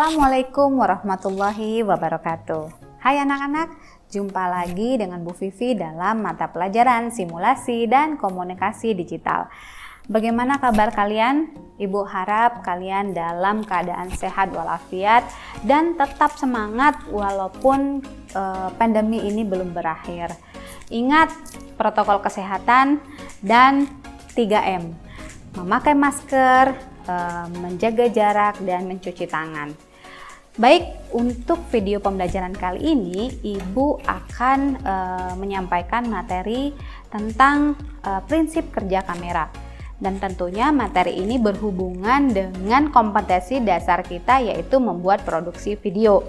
Assalamualaikum warahmatullahi wabarakatuh. Hai anak-anak, jumpa lagi dengan Bu Vivi dalam mata pelajaran simulasi dan komunikasi digital. Bagaimana kabar kalian? Ibu harap kalian dalam keadaan sehat walafiat dan tetap semangat walaupun pandemi ini belum berakhir. Ingat protokol kesehatan dan 3M. Memakai masker, menjaga jarak, dan mencuci tangan. Baik, untuk video pembelajaran kali ini, Ibu akan menyampaikan materi tentang prinsip kerja kamera. Dan tentunya materi ini berhubungan dengan kompetensi dasar kita, yaitu membuat produksi video.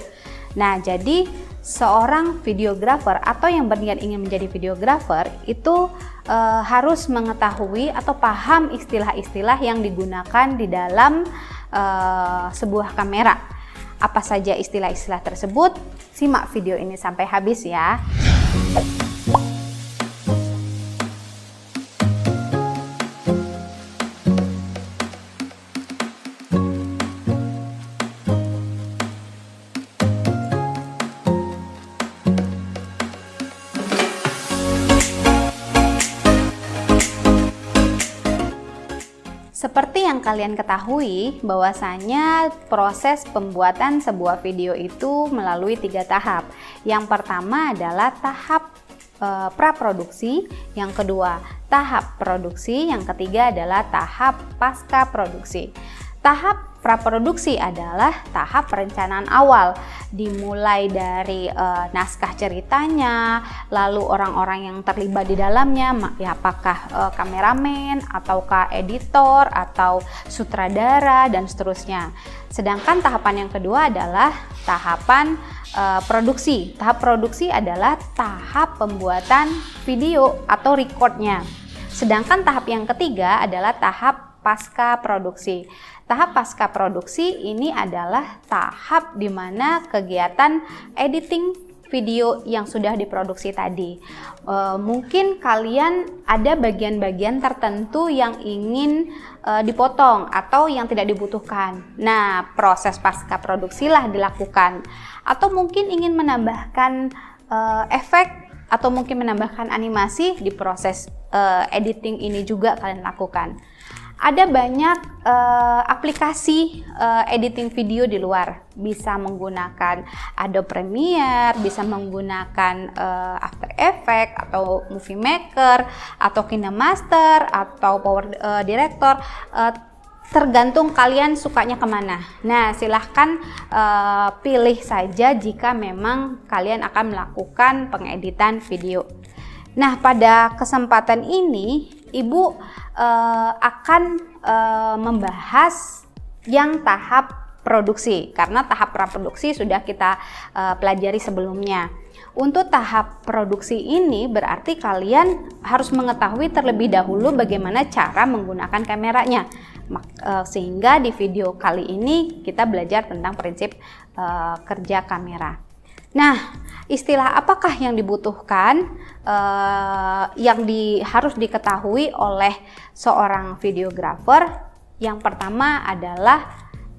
Nah, jadi seorang videografer atau yang berniat ingin menjadi videografer itu harus mengetahui atau paham istilah-istilah yang digunakan di dalam sebuah kamera. Apa saja istilah-istilah tersebut? Simak video ini sampai habis ya. Seperti yang kalian ketahui, bahwasanya proses pembuatan sebuah video itu melalui 3 tahap. Yang pertama adalah tahap praproduksi, yang kedua tahap produksi, yang ketiga adalah tahap pasca produksi. Tahap praproduksi adalah tahap perencanaan awal, dimulai dari naskah ceritanya, lalu orang-orang yang terlibat di dalamnya, ya apakah kameramen, ataukah editor, atau sutradara, dan seterusnya. Sedangkan tahapan yang kedua adalah tahapan produksi. Tahap produksi adalah tahap pembuatan video atau recordnya. Sedangkan tahap yang ketiga adalah tahap pasca produksi. Tahap pasca produksi ini adalah tahap di mana kegiatan editing video yang sudah diproduksi tadi. Mungkin kalian ada bagian-bagian tertentu yang ingin dipotong atau yang tidak dibutuhkan. Nah, proses pasca produksilah dilakukan. Atau mungkin ingin menambahkan efek atau mungkin menambahkan animasi, di proses editing ini juga kalian lakukan. Ada banyak aplikasi editing video di luar, bisa menggunakan Adobe Premiere, bisa menggunakan After Effects atau Movie Maker atau KineMaster atau Power Director, tergantung kalian sukanya kemana. Nah, silahkan pilih saja jika memang kalian akan melakukan pengeditan video. Nah, pada kesempatan ini Ibu akan membahas yang tahap produksi, karena tahap praproduksi sudah kita pelajari sebelumnya. Untuk tahap produksi ini berarti kalian harus mengetahui terlebih dahulu bagaimana cara menggunakan kameranya. Sehingga di video kali ini kita belajar tentang prinsip kerja kamera. Nah, istilah apakah yang dibutuhkan yang harus diketahui oleh seorang videografer? Yang pertama adalah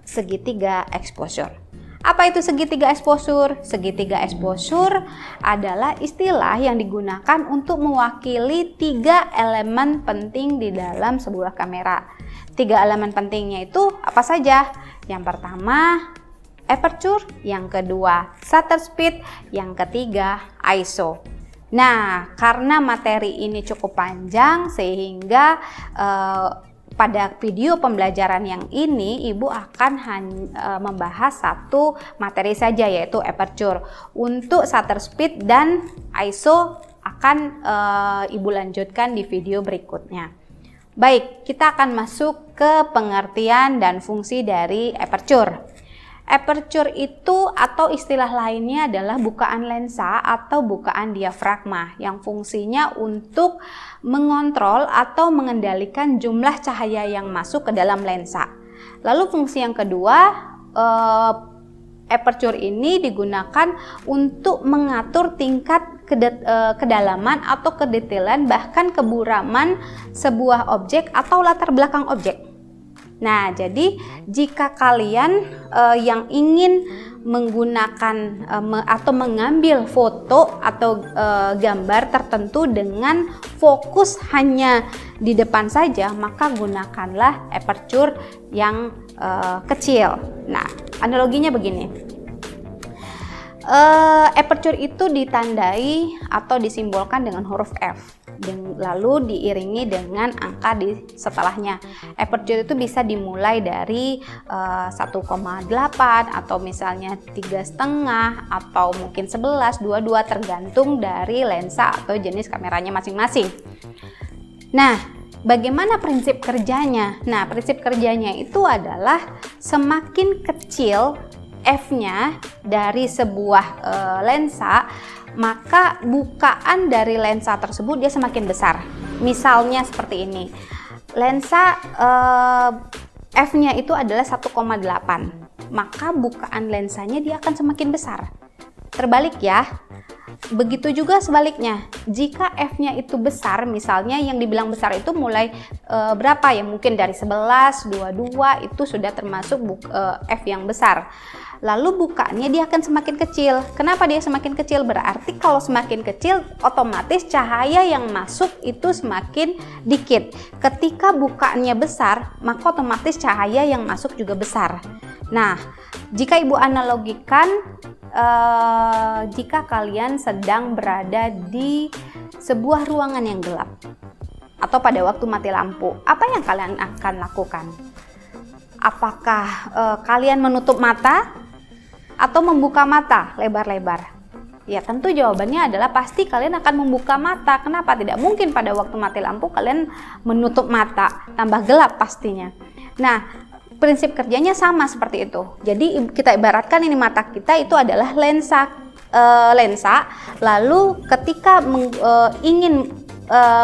segitiga exposure. Apa itu segitiga exposure? Segitiga exposure adalah istilah yang digunakan untuk mewakili 3 elemen penting di dalam sebuah kamera. 3 elemen pentingnya itu apa saja? Yang pertama aperture, yang kedua shutter speed, yang ketiga ISO. Nah, karena materi ini cukup panjang sehingga pada video pembelajaran yang ini Ibu akan membahas satu materi saja, yaitu aperture. Untuk shutter speed dan ISO akan Ibu lanjutkan di video berikutnya. Baik, kita akan masuk ke pengertian dan fungsi dari aperture. Aperture itu atau istilah lainnya adalah bukaan lensa atau bukaan diafragma yang fungsinya untuk mengontrol atau mengendalikan jumlah cahaya yang masuk ke dalam lensa. Lalu fungsi yang kedua, aperture ini digunakan untuk mengatur tingkat kedalaman atau kedetailan bahkan keburaman sebuah objek atau latar belakang objek. Nah, jadi jika kalian yang ingin menggunakan atau mengambil foto atau gambar tertentu dengan fokus hanya di depan saja, maka gunakanlah aperture yang kecil. Nah, analoginya begini. Aperture itu ditandai atau disimbolkan dengan huruf F, lalu diiringi dengan angka di setelahnya. Aperture itu bisa dimulai dari 1,8 atau misalnya 3,5 atau mungkin 11, 22 tergantung dari lensa atau jenis kameranya masing-masing. Nah, bagaimana prinsip kerjanya? Nah, prinsip kerjanya itu adalah semakin kecil F-nya dari sebuah lensa, maka bukaan dari lensa tersebut dia semakin besar. Misalnya seperti ini. Lensa F-nya itu adalah 1,8, maka bukaan lensanya dia akan semakin besar. Terbalik ya. Begitu juga sebaliknya, jika F-nya itu besar, misalnya yang dibilang besar itu mulai berapa ya, mungkin dari 11, 22 itu sudah termasuk F yang besar. Lalu bukaannya dia akan semakin kecil. Kenapa dia semakin kecil? Berarti kalau semakin kecil, otomatis cahaya yang masuk itu semakin dikit. Ketika bukaannya besar, maka otomatis cahaya yang masuk juga besar. Nah, jika Ibu analogikan, jika kalian sedang berada di sebuah ruangan yang gelap atau pada waktu mati lampu, apa yang kalian akan lakukan? Apakah kalian menutup mata atau membuka mata lebar-lebar? Ya, tentu jawabannya adalah pasti kalian akan membuka mata. Kenapa? Tidak mungkin pada waktu mati lampu kalian menutup mata, tambah gelap pastinya. Nah, prinsip kerjanya sama seperti itu. Jadi kita ibaratkan ini mata kita itu adalah lensa. Lalu ketika ingin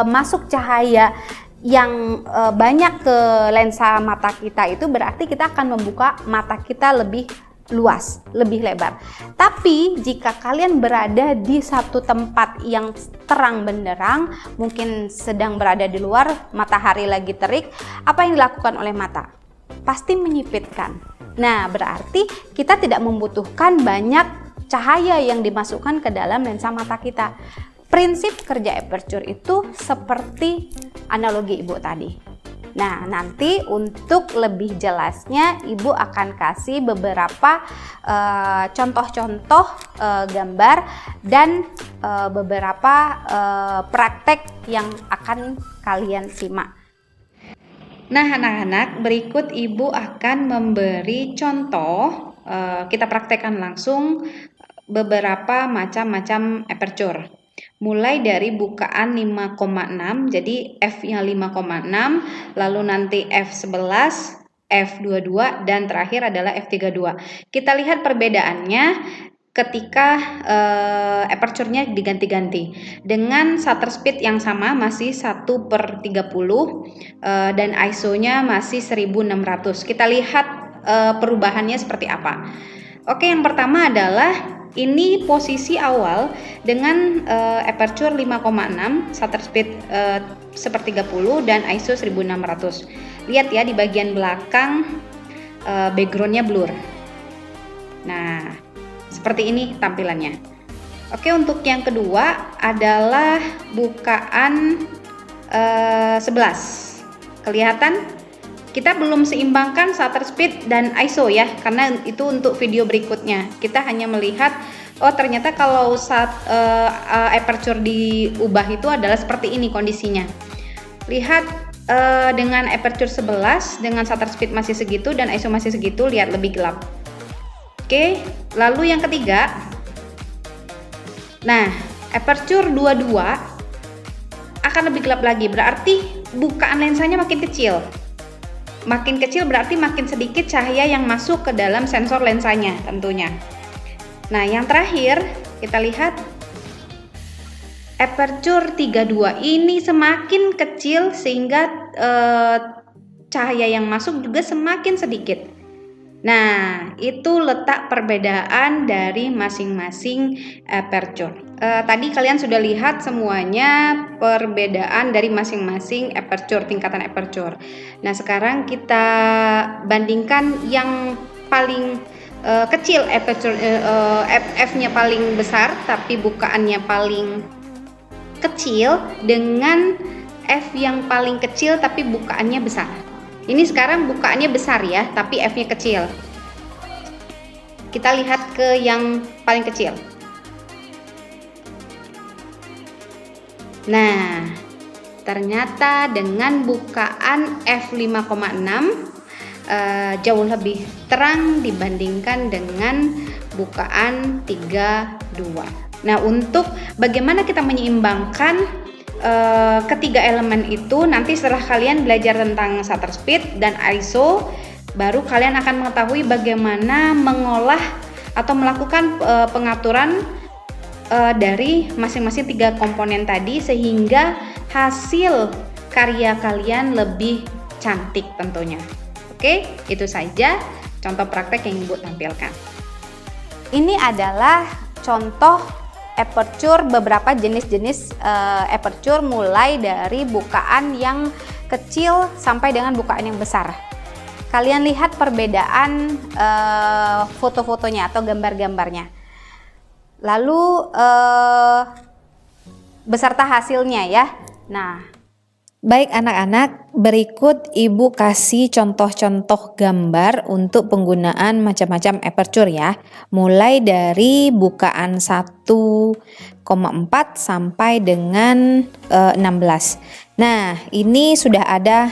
masuk cahaya yang banyak ke lensa mata kita, itu berarti kita akan membuka mata kita lebih luas, lebih lebar. Tapi jika kalian berada di satu tempat yang terang benderang, mungkin sedang berada di luar, matahari lagi terik, apa yang dilakukan oleh mata? Pasti menyipitkan. Nah, berarti kita tidak membutuhkan banyak cahaya yang dimasukkan ke dalam lensa mata kita. Prinsip kerja aperture itu seperti analogi Ibu tadi. Nah, nanti untuk lebih jelasnya Ibu akan kasih beberapa contoh-contoh gambar dan beberapa praktek yang akan kalian simak. Nah, anak-anak, berikut Ibu akan memberi contoh, kita praktekkan langsung beberapa macam-macam aperture. Mulai dari bukaan 5,6, jadi F-nya 5,6, lalu nanti F11, F22, dan terakhir adalah F32. Kita lihat perbedaannya ketika aperture-nya diganti-ganti. Dengan shutter speed yang sama, masih 1/30, dan ISO-nya masih 1600. Kita lihat perubahannya seperti apa. Oke, yang pertama adalah ini posisi awal dengan aperture 5,6, shutter speed 1/30 dan ISO 1600. Lihat ya, di bagian belakang backgroundnya blur. Nah, seperti ini tampilannya. Oke, untuk yang kedua adalah bukaan 11. Kelihatan? Kita belum seimbangkan shutter speed dan ISO ya, karena itu untuk video berikutnya. Kita hanya melihat, oh ternyata kalau saat aperture diubah itu adalah seperti ini kondisinya. Lihat dengan aperture 11 dengan shutter speed masih segitu dan ISO masih segitu, lihat lebih gelap. Oke, lalu yang ketiga. Nah, aperture 22 akan lebih gelap lagi, berarti bukaan lensanya makin kecil. Makin kecil berarti makin sedikit cahaya yang masuk ke dalam sensor lensanya tentunya. Nah, yang terakhir kita lihat aperture 32 ini semakin kecil sehingga cahaya yang masuk juga semakin sedikit. Nah, itu letak perbedaan dari masing-masing aperture. Tadi kalian sudah lihat semuanya perbedaan dari masing-masing aperture, tingkatan aperture. Nah, sekarang kita bandingkan yang paling kecil aperture, f-nya paling besar tapi bukaannya paling kecil dengan f yang paling kecil tapi bukaannya besar. Ini sekarang bukaannya besar ya, tapi f-nya kecil. Kita lihat ke yang paling kecil. Nah, ternyata dengan bukaan f5,6 jauh lebih terang dibandingkan dengan bukaan 3,2. Nah, untuk bagaimana kita menyeimbangkan ketiga elemen itu, nanti setelah kalian belajar tentang shutter speed dan ISO, baru kalian akan mengetahui bagaimana mengolah atau melakukan pengaturan dari masing-masing tiga komponen tadi sehingga hasil karya kalian lebih cantik tentunya. Oke, itu saja contoh praktek yang Ibu tampilkan. Ini adalah contoh aperture, beberapa jenis-jenis aperture mulai dari bukaan yang kecil sampai dengan bukaan yang besar. Kalian lihat perbedaan foto-fotonya atau gambar-gambarnya. Lalu beserta hasilnya ya. Nah, baik anak-anak, berikut Ibu kasih contoh-contoh gambar untuk penggunaan macam-macam aperture ya. Mulai dari bukaan 1,4 sampai dengan 16. Nah, ini sudah ada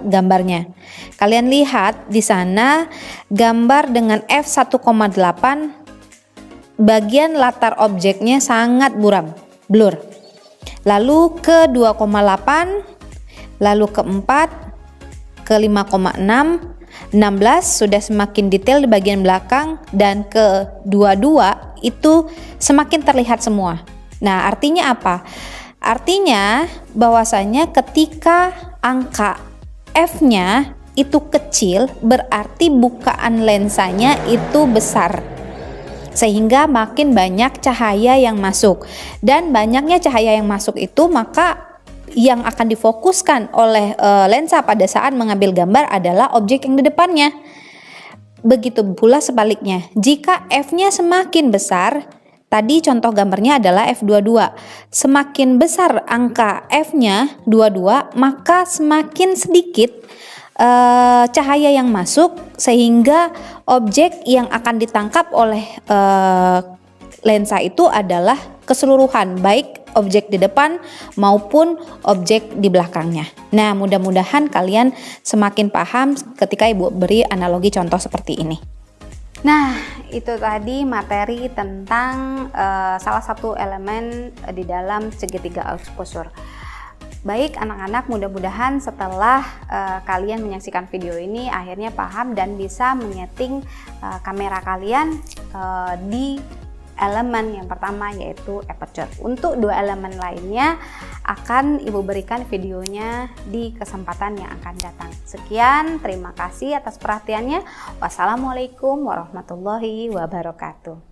gambarnya. Kalian lihat di sana gambar dengan f1,8, bagian latar objeknya sangat blur. Lalu ke 2,8, lalu ke 4, ke 5,6, 16 sudah semakin detail di bagian belakang, dan ke 22 itu semakin terlihat semua. Nah, artinya apa? Artinya bahwasanya ketika angka f-nya itu kecil, berarti bukaan lensanya itu besar, sehingga makin banyak cahaya yang masuk, dan banyaknya cahaya yang masuk itu maka yang akan difokuskan oleh lensa pada saat mengambil gambar adalah objek yang di depannya. Begitu pula sebaliknya, jika f-nya semakin besar, tadi contoh gambarnya adalah f22, semakin besar angka f-nya 22, maka semakin sedikit cahaya yang masuk, sehingga objek yang akan ditangkap oleh lensa itu adalah keseluruhan, baik objek di depan maupun objek di belakangnya. Nah, mudah-mudahan kalian semakin paham ketika Ibu beri analogi contoh seperti ini. Nah, itu tadi materi tentang salah satu elemen di dalam segitiga exposure. Baik anak-anak, mudah-mudahan setelah kalian menyaksikan video ini akhirnya paham dan bisa menyeting kamera kalian di elemen yang pertama, yaitu aperture. Untuk dua elemen lainnya akan Ibu berikan videonya di kesempatan yang akan datang. Sekian, terima kasih atas perhatiannya. Wassalamualaikum warahmatullahi wabarakatuh.